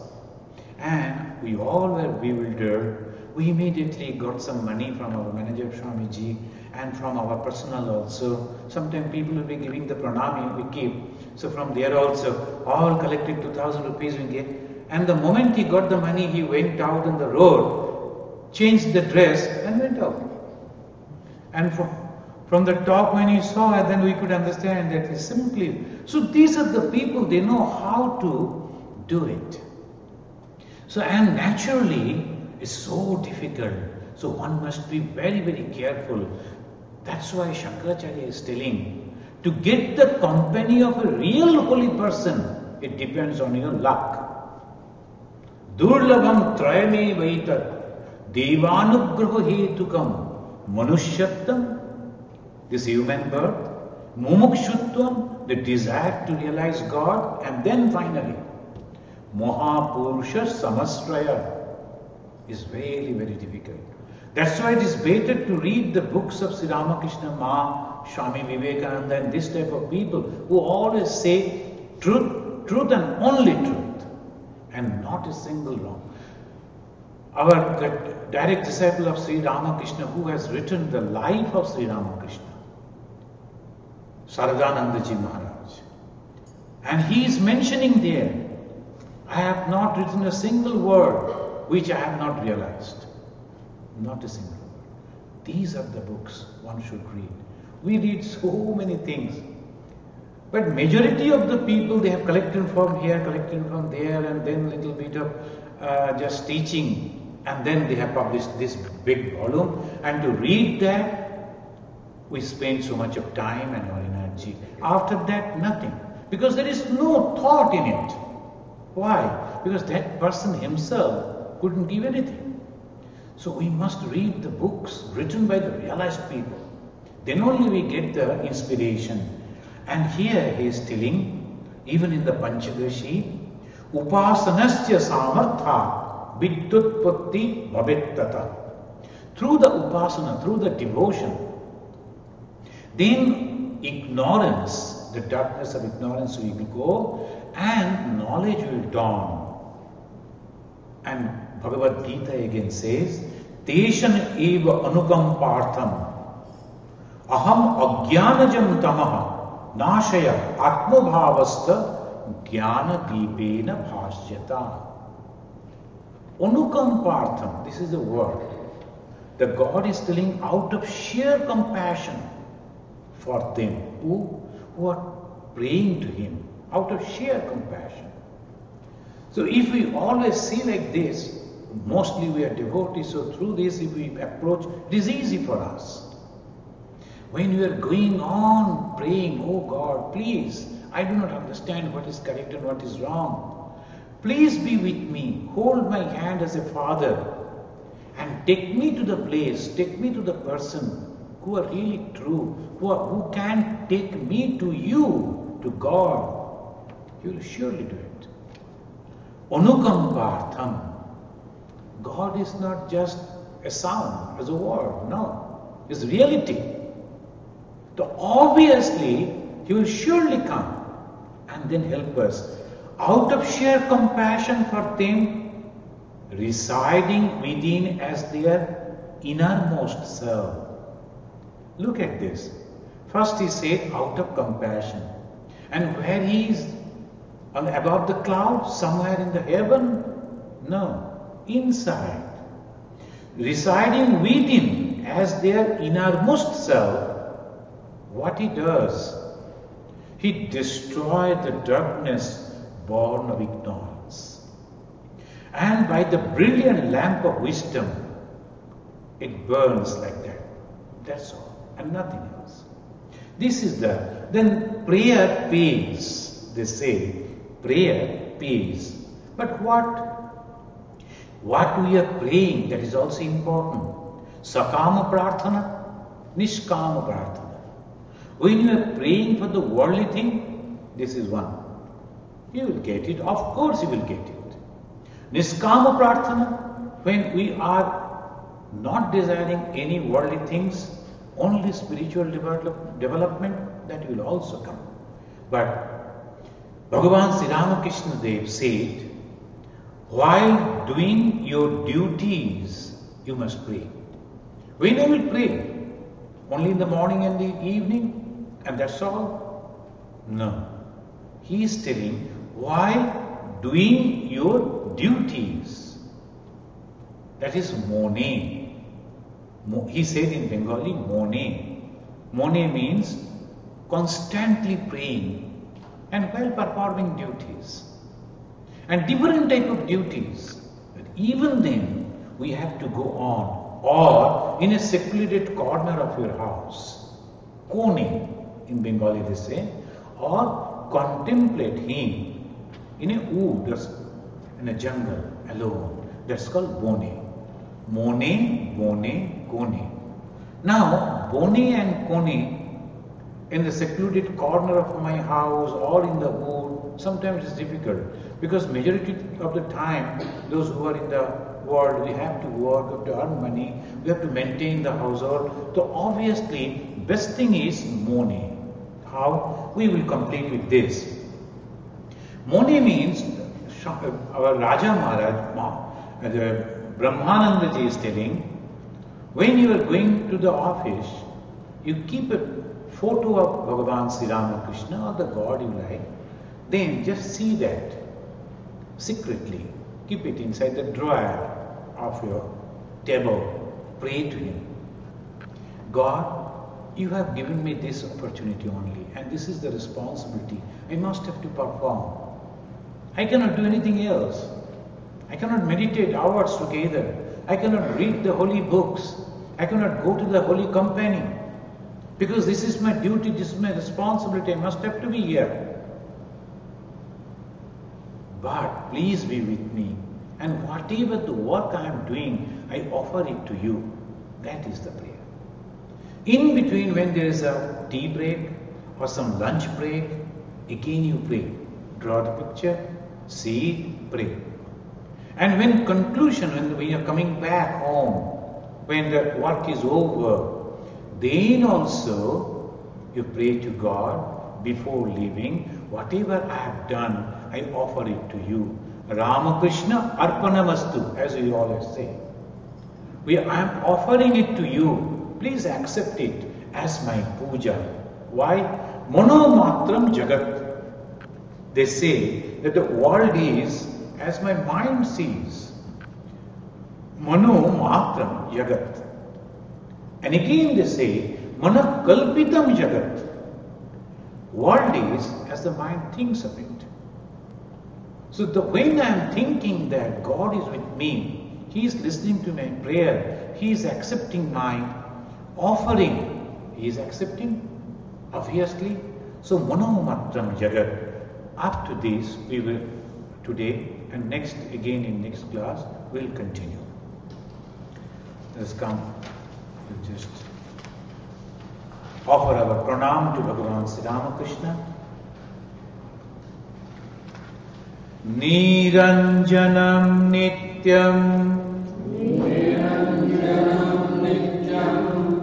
And we all were bewildered. We immediately got some money from our manager Swamiji and from our personal also. Sometimes people will be giving the pranami we keep. So from there also, all collected 2,000 rupees we get. And the moment he got the money, he went out on the road, changed the dress and went out. And from the top when he saw it, then we could understand that he simply... So these are the people, they know how to do it. So, and naturally, it's so difficult. So one must be very, very careful. That's why Shankaracharya is telling, to get the company of a real holy person, it depends on your luck. Durlabham trayame vaitat devanugraha hetukam manushyatam. This human birth, Mumukshutvam, the desire to realize God, and then finally, Mahapurusha Samasraya is very, very difficult. That's why it is better to read the books of Sri Ramakrishna, Swami Vivekananda, and this type of people who always say truth, truth and only truth, and not a single wrong. The direct disciple of Sri Ramakrishna, who has written the life of Sri Ramakrishna, Saradanandaji Maharaj, and he is mentioning there, I have not written a single word which I have not realized. Not a single word. These are the books one should read. We read so many things, but majority of the people, they have collected from here, collected from there, and then little bit of just teaching, and then they have published this big volume, and to read that, we spend so much of time and our energy. After that, nothing, because there is no thought in it. Why? Because that person himself couldn't give anything. So we must read the books written by the realized people. Then only we get the inspiration. And here he is telling, even in the Panchadashi, Upasanasya samartha vidyutpatti bhavettata. Through the upasana, through the devotion, then ignorance, the darkness of ignorance will go and knowledge will dawn. And Bhagavad Gita again says, Teshan eva anukampartham aham ajnanajam tamaha nashaya atmabhavasta jnana deepena bhashyata. Anukampartham, this is the word. The God is telling out of sheer compassion for them who are praying to Him, out of sheer compassion. So if we always see like this, mostly we are devotees, so through this if we approach, it is easy for us. When we are going on praying, oh God, please, I do not understand what is correct and what is wrong. Please be with me, hold my hand as a father and take me to the place, take me to the person who are really true, who can take me to you, to God. He will surely do it. Anukampartham. God is not just a sound, as a word, no. It's reality. So obviously, He will surely come and then help us. Out of sheer compassion for them, residing within as their innermost self. Look at this. First He said, out of compassion. And where He is above the clouds, somewhere in the heaven? No. Inside. Residing within as their innermost self. What He does? He destroys the darkness born of ignorance. And by the brilliant lamp of wisdom, it burns like that. That's all. And nothing else. This is then prayer pays, they say. Prayer pays. But what we are praying, that is also important. Sakama prarthana, nishkama prarthana. When you are praying for the worldly thing, this is one. You will get it. Of course you will get it. Niskama prarthana, when we are not desiring any worldly things, only spiritual development, that will also come. But Bhagavan Sri Ramakrishna Dev said, while doing your duties, you must pray. When you will pray? Only in the morning and the evening? And that's all? No. He is telling, while doing your duties, that is mone. He said in Bengali, mone. Mone means constantly praying and while performing duties. And different type of duties. But even then, we have to go on. Or in a secluded corner of your house. Kone, in Bengali they say. Or contemplate Him in a wood, in a jungle, alone. That's called bone. Mone, bone, kone. Now, bone and kone, in the secluded corner of my house or in the wood, sometimes it's difficult because majority of the time, those who are in the world, we have to work, we have to earn money, we have to maintain the household. So obviously, best thing is money. How? We will complete with this. Money means, our Raja Maharaj, Brahmananda ji is telling, when you are going to the office, you keep a photo of Bhagavan Sri Ramakrishna or the God you like, then just see that secretly. Keep it inside the drawer of your table. Pray to Him. God, you have given me this opportunity only, and this is the responsibility. I must have to perform. I cannot do anything else. I cannot meditate hours together. I cannot read the holy books. I cannot go to the holy company. Because this is my duty, this is my responsibility. I must have to be here. But please be with me. And whatever the work I am doing, I offer it to you. That is the prayer. In between, when there is a tea break or some lunch break, again you pray. Draw the picture, see it, pray. And when conclusion, when we are coming back home, when the work is over, then also you pray to God before leaving. Whatever I have done, I offer it to you. Ramakrishna Arpanamastu, as we always say. I am offering it to you. Please accept it as my puja. Why? Mano matram jagat. They say that the world is as my mind sees. Mano matram jagat. And again they say, Mana kalpitam jagat. World is as the mind thinks of it. So when I am thinking that God is with me, He is listening to my prayer, He is accepting my offering, He is accepting, obviously. So Mano matram jagat. Up to this, we will today and next, again in next class, we will continue. Let's come. We'll just offer our pranam to Bhagavan Sri Ramakrishna. Niranjanam nityam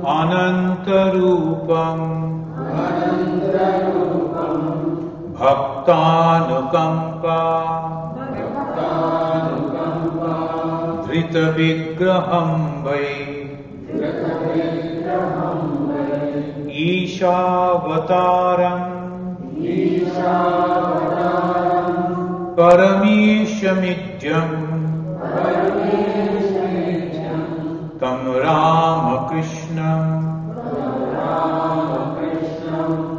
anantarupam bhaktanukampa dhrita vigraham vai Ishavataram Parameshamidyam Tam Ramakrishnam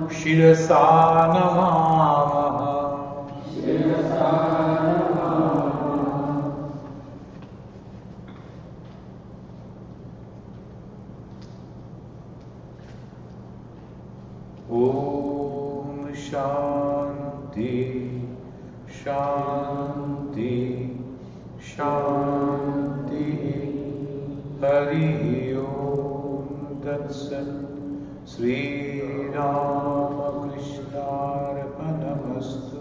Shirasa Namamaha. Om Shanti Shanti Shanti Hari Om Tat Sat Sri Ramakrishna Arpanamastu.